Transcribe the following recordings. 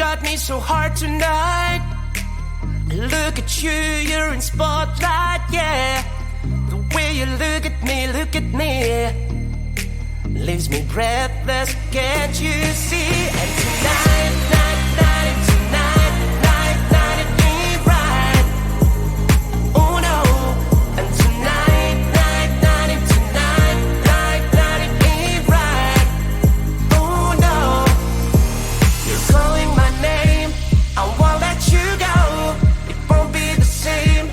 got me so hard tonight. Look at you, you're in spotlight, yeah. The way you look at me, leaves me breathless, can't you see? And tonight, it ain't right. Oh no. And tonight, it ain't right. Oh no. You're calling my name, I won't let you go. It won't be the same,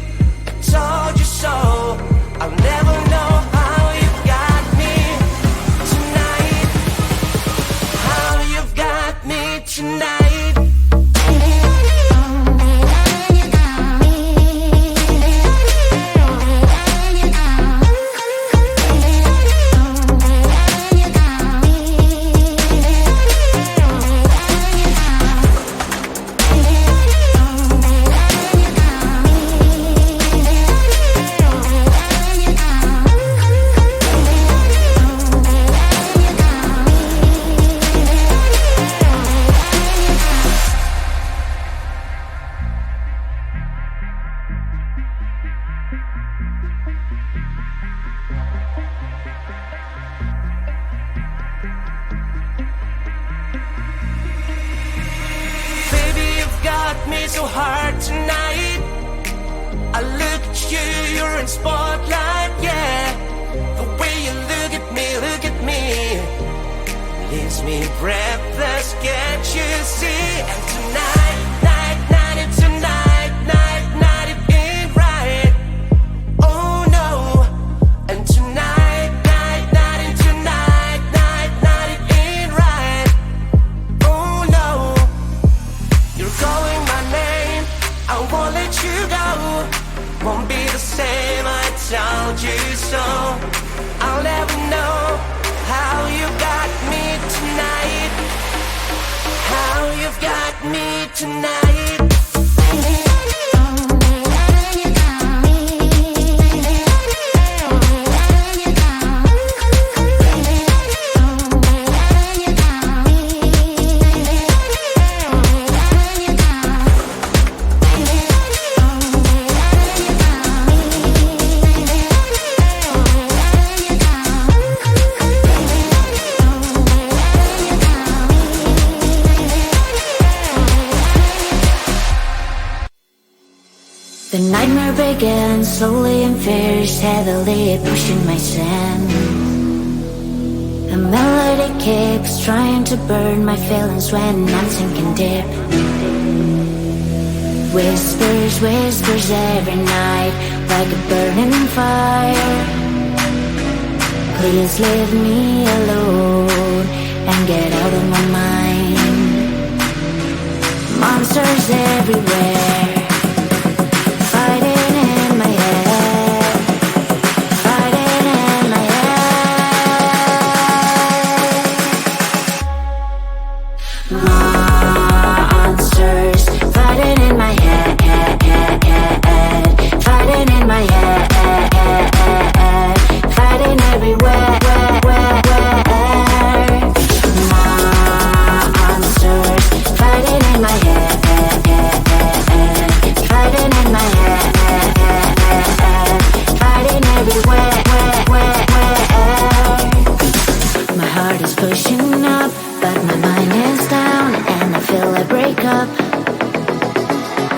I told you so. I'll never know how you got me tonight. How you've got me tonight. Me so hard tonight. I look at you, you're in spotlight, yeah. The way you look at me, leaves me breathless, can't you see? And tonight, it ain't right. Oh no. And tonight, it ain't right. Oh no. You're calling my name, I won't let you go. Won't be the same, I told you so. I'll never know how you got me tonight. How you've got me tonight. The nightmare begins slowly and fierce, heavily pushing my sin. The melody keeps trying to burn my feelings when I'm sinking deep. Whispers, whispers every night, like a burning fire. Please leave me alone and get out of my mind. Monsters everywhere, fighting in my head, fighting in my head. Monsters fighting in my head, fighting in my head, fighting everywhere. Monsters fighting in my head, fighting in my head, fighting everywhere. My heart is pushing up, but my mind is down, and I feel a breakup.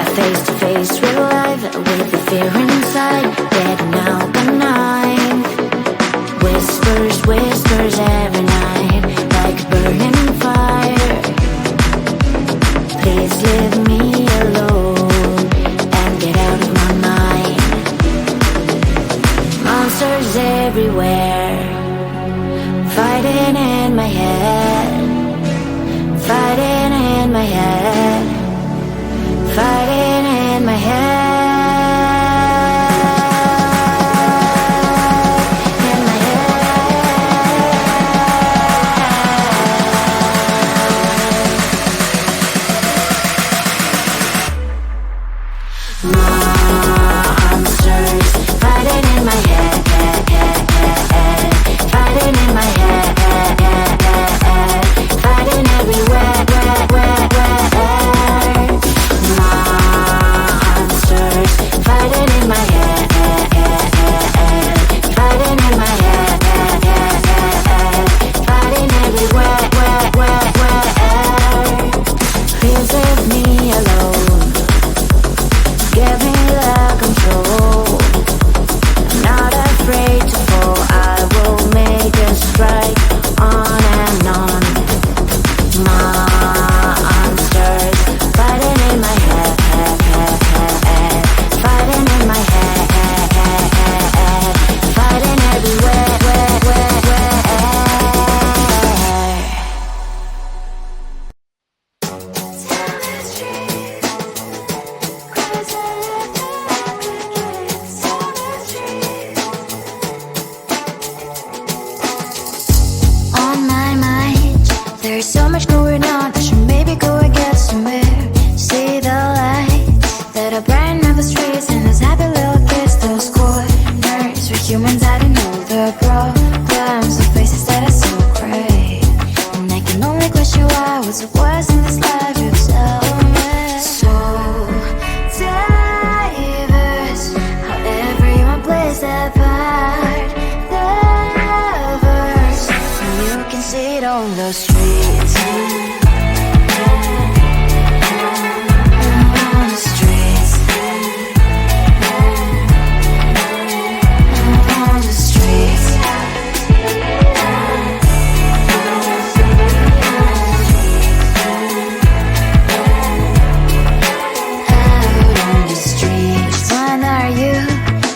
I face to face with life, with the fear inside, getting out the night. Whispers, whispers every night, like a burning fire. Please leave me alone and get out of my mind. Monsters everywhere, fighting in my head, fighting in my head, fighting in my head. Monsters fighting in my head, fighting in my head, fighting everywhere. There's so much going on, I should maybe go and get some air. See the lights that are brighten up the streets, and those happy little kids, those corners where humans hiding all the problems, the faces that are so great. And I can only question why, what's the worst in this life, you tell me. So diverse, how everyone plays their part. Diverse, and you can see it on the streets. On the streets. On the streets.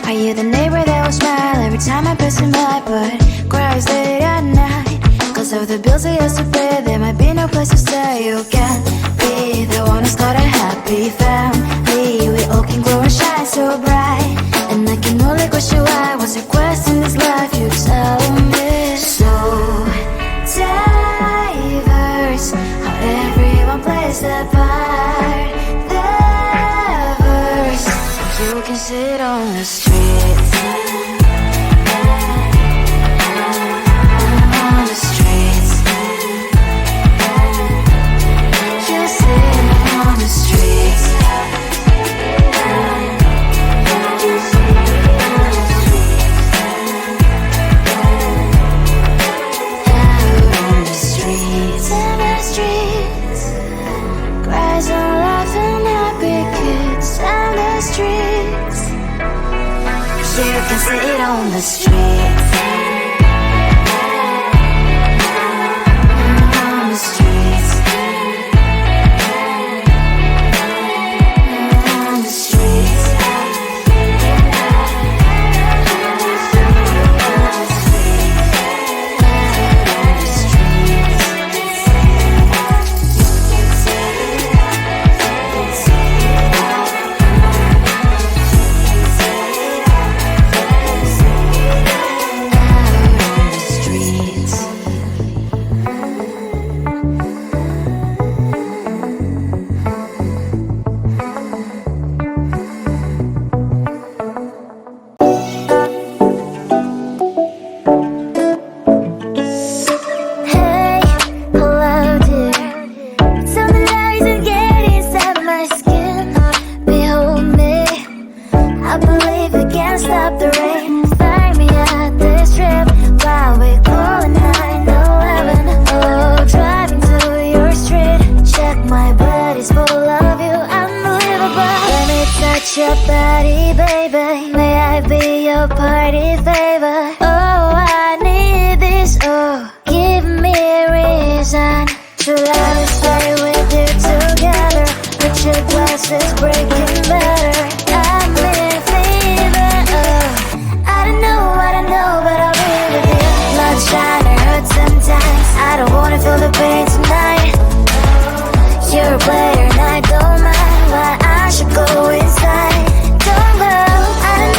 Are you the neighbor that will smile every time I pass him by, but cries late at night? Cause of the bills he has to pay, there might be no place to stay. You can be the one who's got a happy family. We all can grow and shine so bright. And I can only question why, what's your quest in this life, you tell me. So diverse, how everyone plays their part. Diverse, you can sit on the streets. On the streets. You sit on the streets. Out on the streets. In the streets. Cries and laughing happy kids. On the streets. You can see it on the streets. On the streets. On the streets. Your body, baby, may I be your party favor? Oh, I need this, oh, give me a reason to love and stay with you together. Put your glasses breaking better. I'm in fever, oh, I don't know, but I'll be with you. Blood shine, it hurts sometimes. I don't wanna feel the pain tonight. You're a player and I don't mind why I should go inside. Don't go, I don't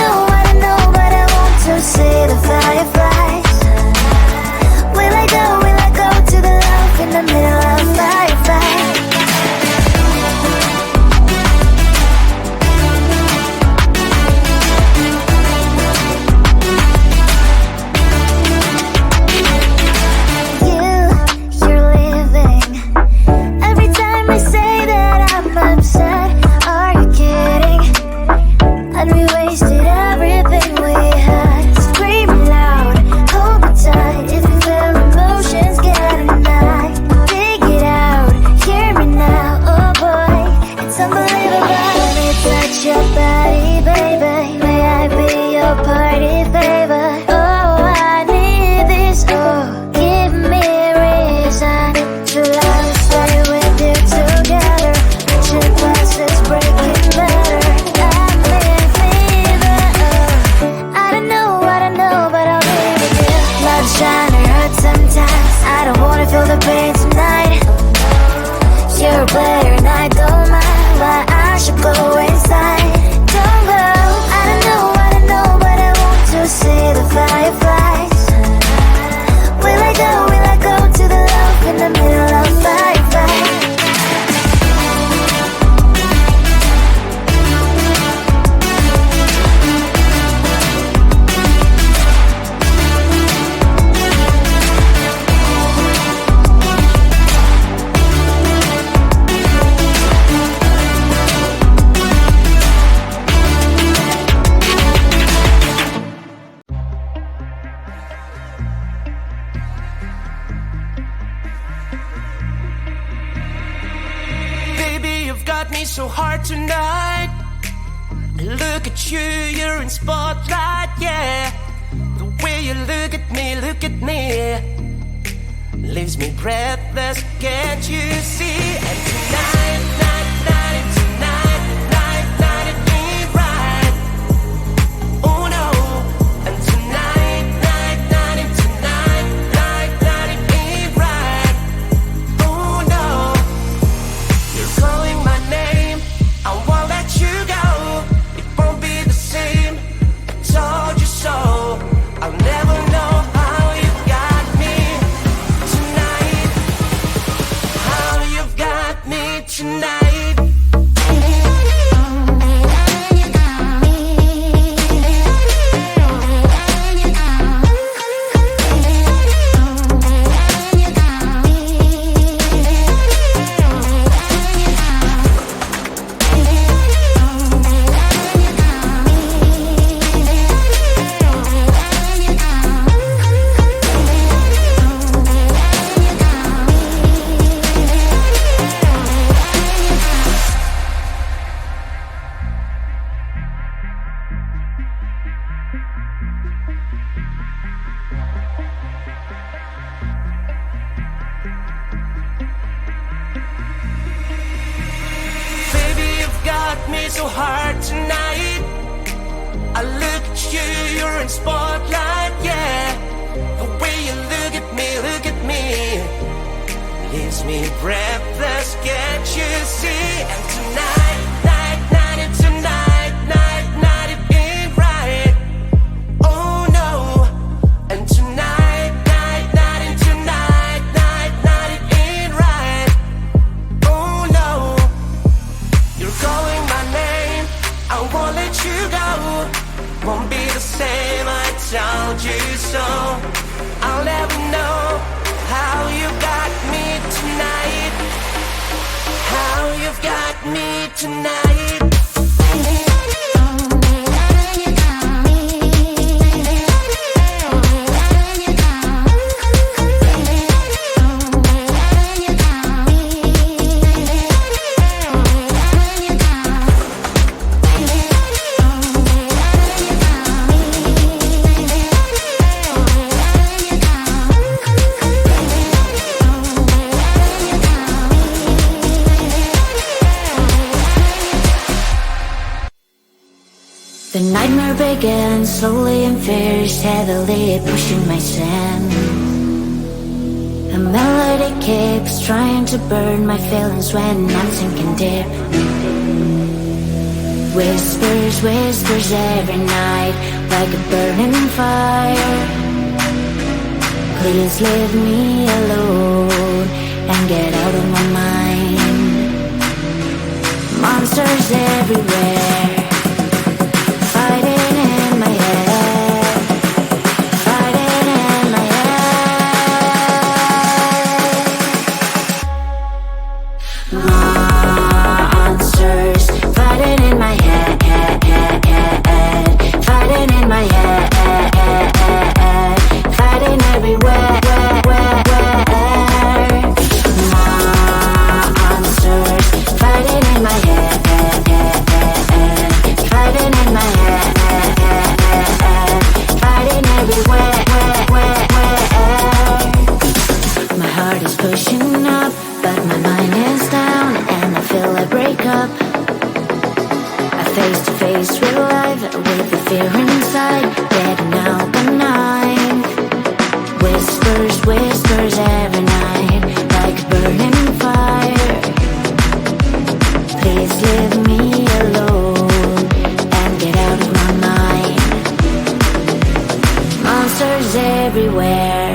know, but I want to see the fireflies. Will I go to the love in the middle of fireflies? You're leaving. Every time I say that I'm upset, are you kidding? And we wasted everything we had. Screaming loud, hold me tight. If you feel emotions getting high, dig it out, hear me now. Oh boy, it's unbelievable. Let me touch your body, baby. May I be your party favor? Oh, I need this, oh, give me a reason to love and stay with you together. Put your glasses breaking better. I'm in fever, oh, I don't know, but I'll be with you. Love shine, it hurts sometimes. I don't wanna feel the pain tonight. You're a player and I don't mind why I should go inside. Don't go, I don't know, but I want to see the fireflies. Will I go to the love in the middle of me so hard tonight. Look at you, you're in spotlight, yeah. The way you look at me leaves me breathless, can't you see? And tonight, it ain't right. Oh no. And tonight, it ain't right. Oh no. You're calling my name, I won't let you go. It won't be the same, I told you so. I'll never know how you got me tonight. How you've got me tonight. Me so hard tonight. I look at you, you're in spotlight, yeah. The way you look at me leaves me breathless, can't you see? And tonight, it ain't right. Oh no. And tonight, it ain't right. Oh no. You're calling my name, I won't let you go. Won't be the same, I told you so. I'll never know how you got me tonight. How you've got me tonight. The nightmare begins slowly and fierce, heavily pushing my sin. The melody keeps trying to burn my feelings when I'm sinking deep. Whispers, whispers every night, like a burning fire. Please leave me alone and get out of my mind. Monsters everywhere, fighting in my head, fighting in my head. Monsters fighting in my head, fighting in my head, fighting everywhere. Monsters fighting in my head, fighting in my head, fighting everywhere. My heart is pushing up, but my mind is down, and I feel I break up. I face to face real life with the fear inside, getting out the night. Whispers, whispers every night, like a burning fire. Please leave me alone and get out of my mind. Monsters everywhere,